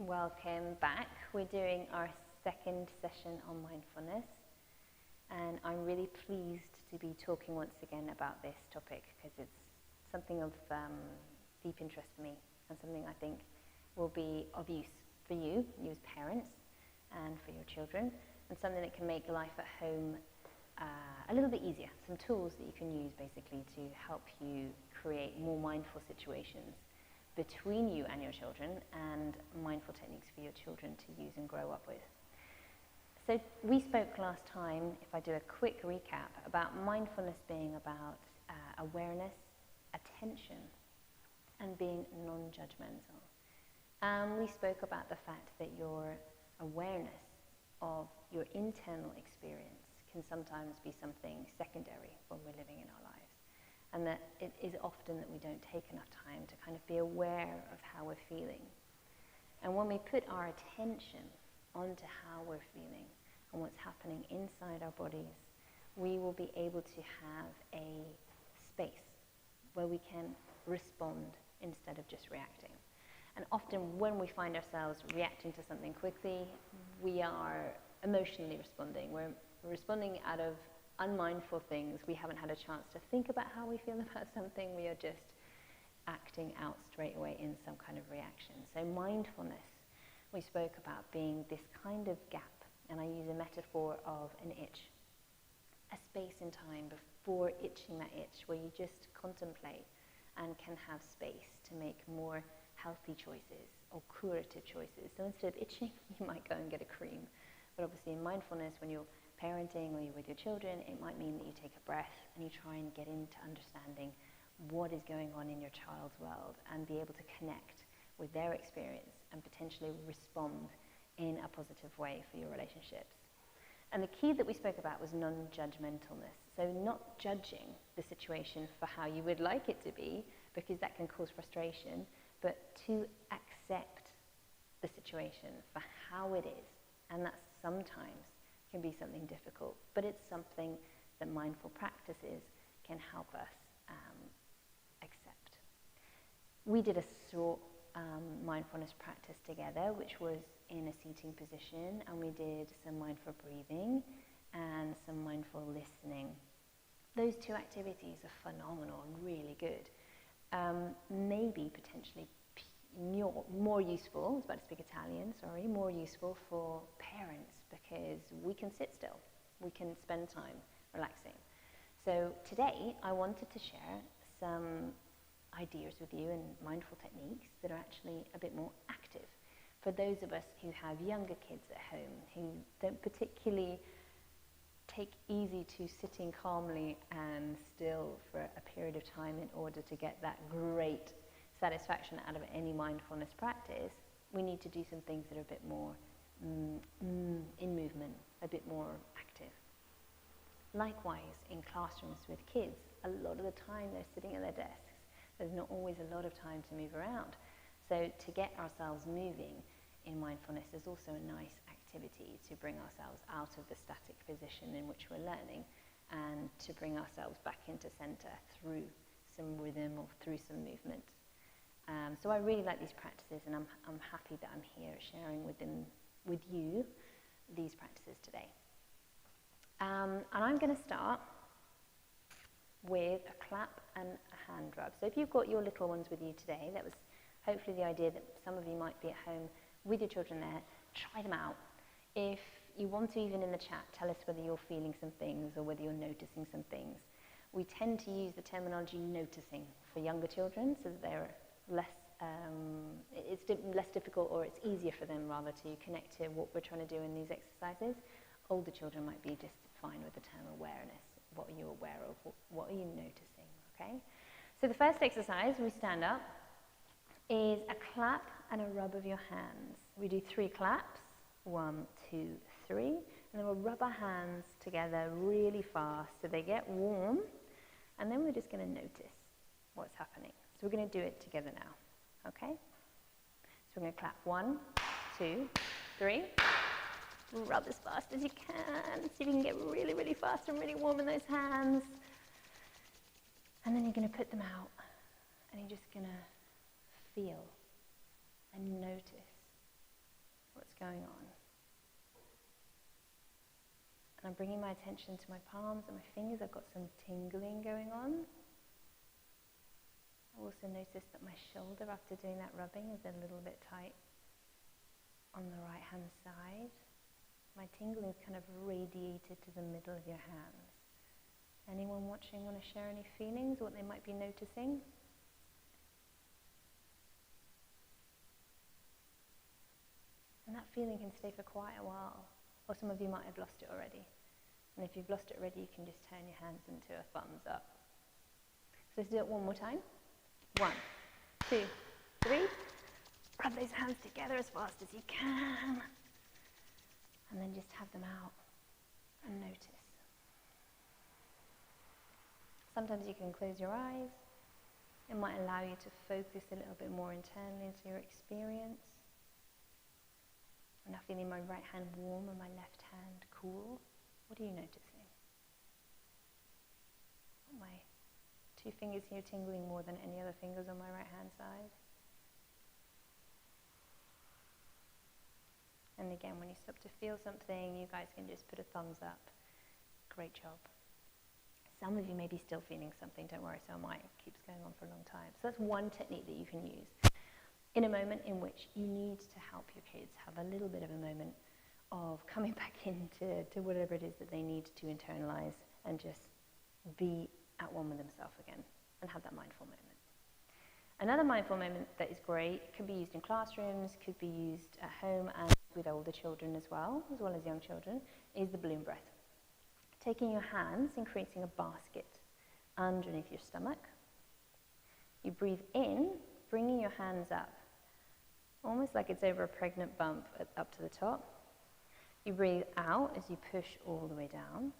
Welcome back. We're doing our second session on mindfulness, and I'm really pleased to be talking once again about this topic because it's something of deep interest for me and something I think will be of use for you as parents and for your children, and something that can make life at home a little bit easier. Some tools that you can use basically to help you create more mindful situations between you and your children, and mindful techniques for your children to use and grow up with. So we spoke last time, if I do a quick recap, about mindfulness being about awareness, attention, and being non-judgmental. We spoke about the fact that your awareness of your internal experience can sometimes be something secondary when we're living in our lives. And that it is often that we don't take enough time to kind of be aware of how we're feeling. And when we put our attention onto how we're feeling and what's happening inside our bodies, we will be able to have a space where we can respond instead of just reacting. And often when we find ourselves reacting to something quickly, we are emotionally responding. We're responding out of unmindful things. We haven't had a chance to think about how we feel about something. We are just acting out straight away in some kind of reaction. So mindfulness, we spoke about being this kind of gap, and I use a metaphor of an itch, a space in time before itching that itch where you just contemplate and can have space to make more healthy choices or curative choices. So instead of itching, you might go and get a cream. But obviously in mindfulness, when you're parenting or you're with your children, it might mean that you take a breath and you try and get into understanding what is going on in your child's world and be able to connect with their experience and potentially respond in a positive way for your relationships. And the key that we spoke about was non-judgmentalness. So not judging the situation for how you would like it to be, because that can cause frustration, but to accept the situation for how it is. And that sometimes can be something difficult, but it's something that mindful practices can help us accept. We did a short mindfulness practice together, which was in a seating position, and we did some mindful breathing and some mindful listening. Those two activities are phenomenal and really good. Maybe potentially more useful, I was about to speak Italian, sorry, more useful for parents because we can sit still, we can spend time relaxing. So today I wanted to share some ideas with you and mindful techniques that are actually a bit more active for those of us who have younger kids at home who don't particularly take easy to sitting calmly and still for a period of time in order to get that great satisfaction out of any mindfulness practice. We need to do some things that are a bit more in movement, a bit more active. Likewise, in classrooms with kids, a lot of the time they're sitting at their desks. There's not always a lot of time to move around. So to get ourselves moving in mindfulness is also a nice activity to bring ourselves out of the static position in which we're learning and to bring ourselves back into center through some rhythm or through some movement. So I really like these practices, and I'm happy that I'm here sharing with you these practices today. And I'm going to start with a clap and a hand rub. So if you've got your little ones with you today, that was hopefully the idea that some of you might be at home with your children there. Try them out. If you want to, even in the chat, tell us whether you're feeling some things or whether you're noticing some things. We tend to use the terminology noticing for younger children so that they're less difficult, or it's easier for them rather to connect to what we're trying to do in these exercises. Older children might be just fine with the term awareness. What are you aware of? What are you noticing? Okay. So the first exercise, we stand up, is a clap and a rub of your hands. We do 3 claps, 1, 2, 3, and then we'll rub our hands together really fast so they get warm, and then we're just going to notice what's happening. So we're going to do it together now, okay? So we're going to clap 1, 2, 3. Rub as fast as you can. See if you can get really, really fast and really warm in those hands. And then you're going to put them out, and you're just going to feel and notice going on. And I'm bringing my attention to my palms and my fingers. I've got some tingling going on. I also noticed that my shoulder after doing that rubbing is a little bit tight on the right hand side. My tingling is kind of radiated to the middle of your hands. Anyone watching want to share any feelings, what they might be noticing? And that feeling can stay for quite a while, or some of you might have lost it already. And if you've lost it already, you can just turn your hands into a thumbs up. So let's do it one more time. 1, 2, 3. Rub those hands together as fast as you can. And then just have them out and notice. Sometimes you can close your eyes. It might allow you to focus a little bit more internally into your experience. I'm now feeling my right hand warm and my left hand cool. What are you noticing? Are my 2 fingers here tingling more than any other fingers on my right hand side? And again, when you stop to feel something, you guys can just put a thumbs up. Great job. Some of you may be still feeling something, don't worry, so am I. It keeps going on for a long time. So that's one technique that you can use in a moment in which you need to help your kids have a little bit of a moment of coming back into whatever it is that they need to internalize and just be at one with themselves again and have that mindful moment. Another mindful moment that is great, could be used in classrooms, could be used at home and with older children as well as young children, is the balloon breath. Taking your hands and creating a basket underneath your stomach. You breathe in, bringing your hands up, almost like it's over a pregnant bump up to the top. You breathe out as you push all the way down.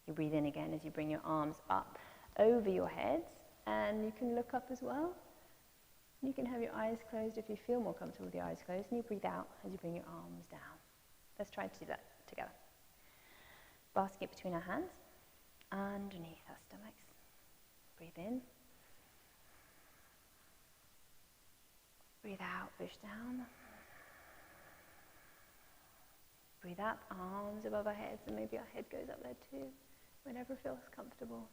You breathe in again as you bring your arms up over your heads, and you can look up as well. You can have your eyes closed if you feel more comfortable with your eyes closed, and you breathe out as you bring your arms down. Let's try to do that together. Basket between our hands, underneath our stomachs. Breathe in. Breathe out, push down. Breathe up, arms above our heads, and maybe our head goes up there too, whenever feels comfortable.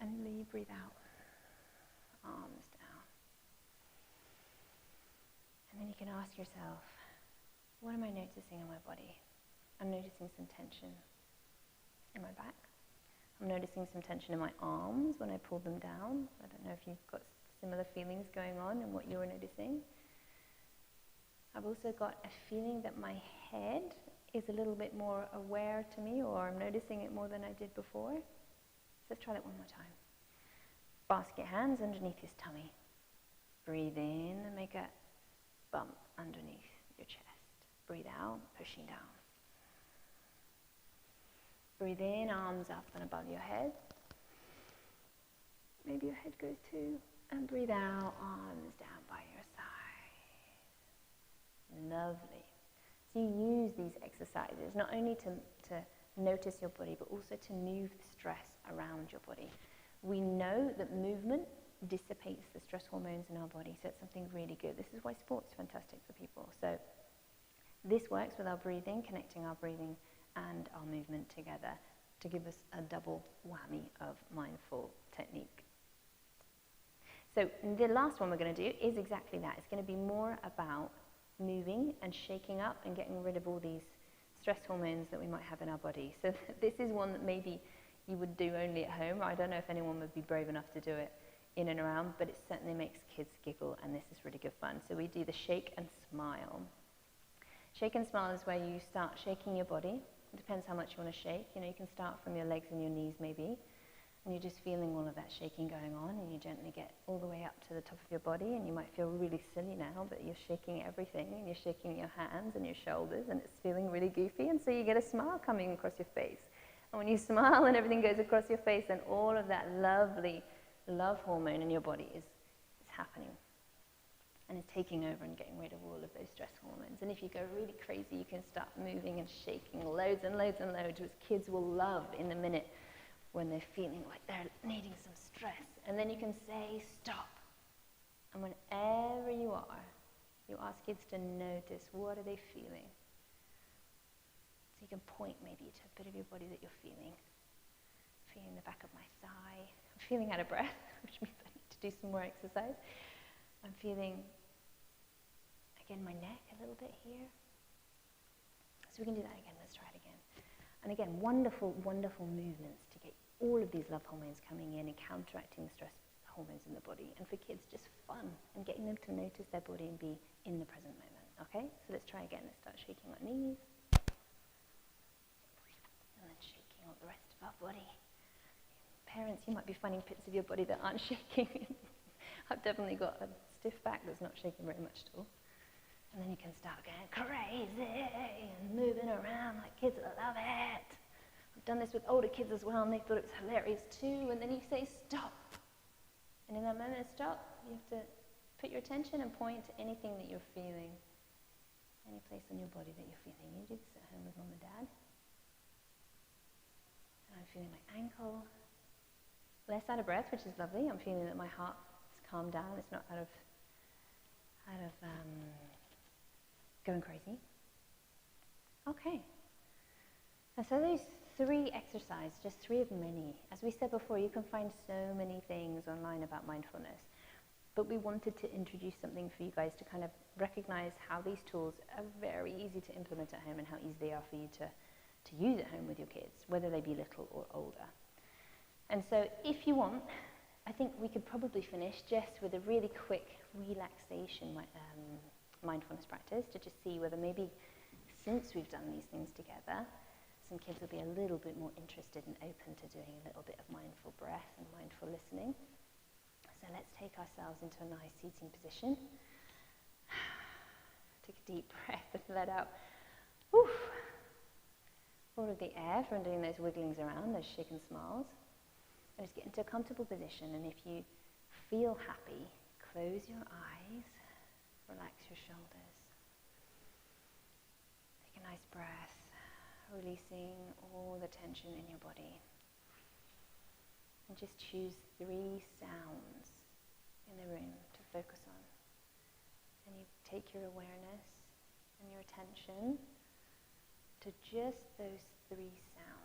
And breathe out, arms down. And then you can ask yourself, what am I noticing in my body? I'm noticing some tension in my back. I'm noticing some tension in my arms when I pull them down. I don't know if you've got similar feelings going on and what you're noticing. I've also got a feeling that my head is a little bit more aware to me, or I'm noticing it more than I did before. So let's try that one more time. Basket hands underneath your tummy. Breathe in and make a bump underneath your chest. Breathe out, pushing down. Breathe in, arms up and above your head. Maybe your head goes too. And breathe out, arms down by your side. Lovely. So you use these exercises not only to notice your body, but also to move the stress around your body. We know that movement dissipates the stress hormones in our body, so it's something really good. This is why sport's fantastic for people. So this works with our breathing, connecting our breathing and our movement together to give us a double whammy of mindful technique. So the last one we're going to do is exactly that. It's going to be more about moving and shaking up and getting rid of all these stress hormones that we might have in our body. So this is one that maybe you would do only at home. I don't know if anyone would be brave enough to do it in and around, but it certainly makes kids giggle, and this is really good fun. So we do the shake and smile. Shake and smile is where you start shaking your body. It depends how much you want to shake. You know, you can start from your legs and your knees maybe, and you're just feeling all of that shaking going on, and you gently get all the way up to the top of your body, and you might feel really silly now, but you're shaking everything, and you're shaking your hands and your shoulders, and it's feeling really goofy, and so you get a smile coming across your face. And when you smile and everything goes across your face, then all of that lovely love hormone in your body is happening and is taking over and getting rid of all of those stress hormones. And if you go really crazy, you can start moving and shaking loads and loads and loads, which kids will love in a minute when they're feeling like they're needing some stress. And then you can say, stop. And whenever you are, You ask kids to notice, what are they feeling? So you can point maybe to a bit of your body that you're feeling. Feeling the back of my thigh. I'm feeling out of breath, which means I need to do some more exercise. I'm feeling, again, my neck a little bit here. So we can do that again. Let's try it again. And again, wonderful, wonderful movements to get all of these love hormones coming in and counteracting the stress hormones in the body. And for kids, just fun and getting them to notice their body and be in the present moment. Okay? So let's try again. Let's start shaking our knees. And then shaking all the rest of our body. Parents, you might be finding bits of your body that aren't shaking. I've definitely got a stiff back that's not shaking very much at all. And then you can start going crazy and moving around like kids that love it. I've done this with older kids as well, and they thought it was hilarious too. And then you say stop. And in that moment of stop, you have to put your attention and point to anything that you're feeling. Any place on your body that you're feeling. You do this at home with mum and dad. And I'm feeling my ankle. Less out of breath, which is lovely. I'm feeling that my heart is calmed down. It's not out of going crazy. Okay. And so those 3 exercises, just 3 of many. As we said before, you can find so many things online about mindfulness. But we wanted to introduce something for you guys to kind of recognize how these tools are very easy to implement at home and how easy they are for you to use at home with your kids, whether they be little or older. And so if you want, I think we could probably finish just with a really quick relaxation mindfulness practice to just see whether maybe since we've done these things together, some kids will be a little bit more interested and open to doing a little bit of mindful breath and mindful listening. So let's take ourselves into a nice seating position. Take a deep breath and let out all of the air from doing those wigglings around, those shaken smiles. And just get into a comfortable position, and if you feel happy, close your eyes, relax your shoulders. Take a nice breath, releasing all the tension in your body. And just choose 3 sounds in the room to focus on. And you take your awareness and your attention to just those 3 sounds.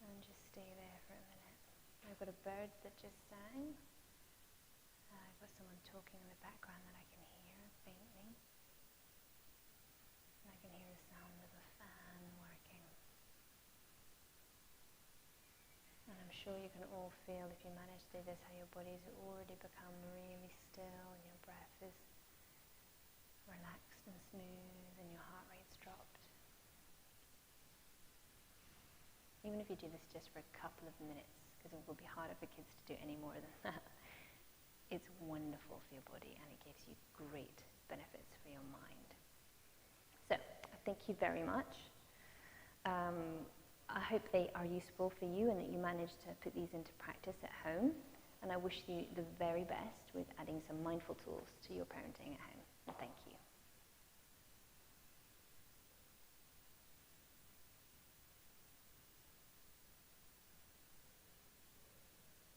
And just stay there for a minute. I've got a bird that just sang. I've got someone talking in the background that I can hear faintly. And I can hear the sound of a fan working. And I'm sure you can all feel, if you manage to do this, how your bodies already become really still and your breath is relaxed and smooth and your heart rate's dropped. Even if you do this just for a couple of minutes, because it will be harder for kids to do any more than that, it's wonderful for your body and it gives you great benefits for your mind. So, thank you very much. I hope they are useful for you and that you manage to put these into practice at home. And I wish you the very best with adding some mindful tools to your parenting at home. And thank you.